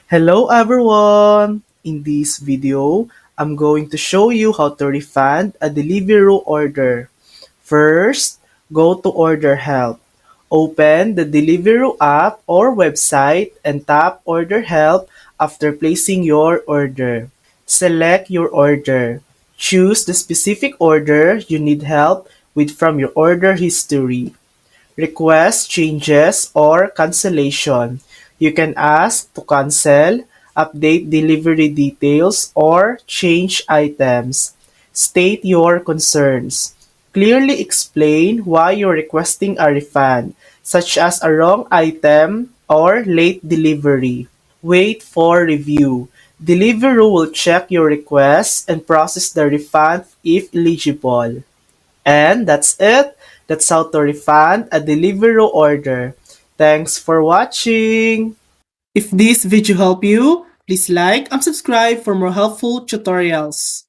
Hello everyone! In this video, I'm going to show you how to refund a Deliveroo order. First, go to Order Help. Open the Deliveroo app or website and tap Order Help after placing your order. Select your order. Choose the specific order you need help with from your order history. Request changes or cancellation. You can ask to cancel, update delivery details, or change items. State your concerns. Clearly explain why you're requesting a refund, such as a wrong item or late delivery. Wait for review. Deliveroo will check your request and process the refund if eligible. And that's it. That's how to refund a Deliveroo order. Thanks for watching. If this video helped you, please like and subscribe for more helpful tutorials.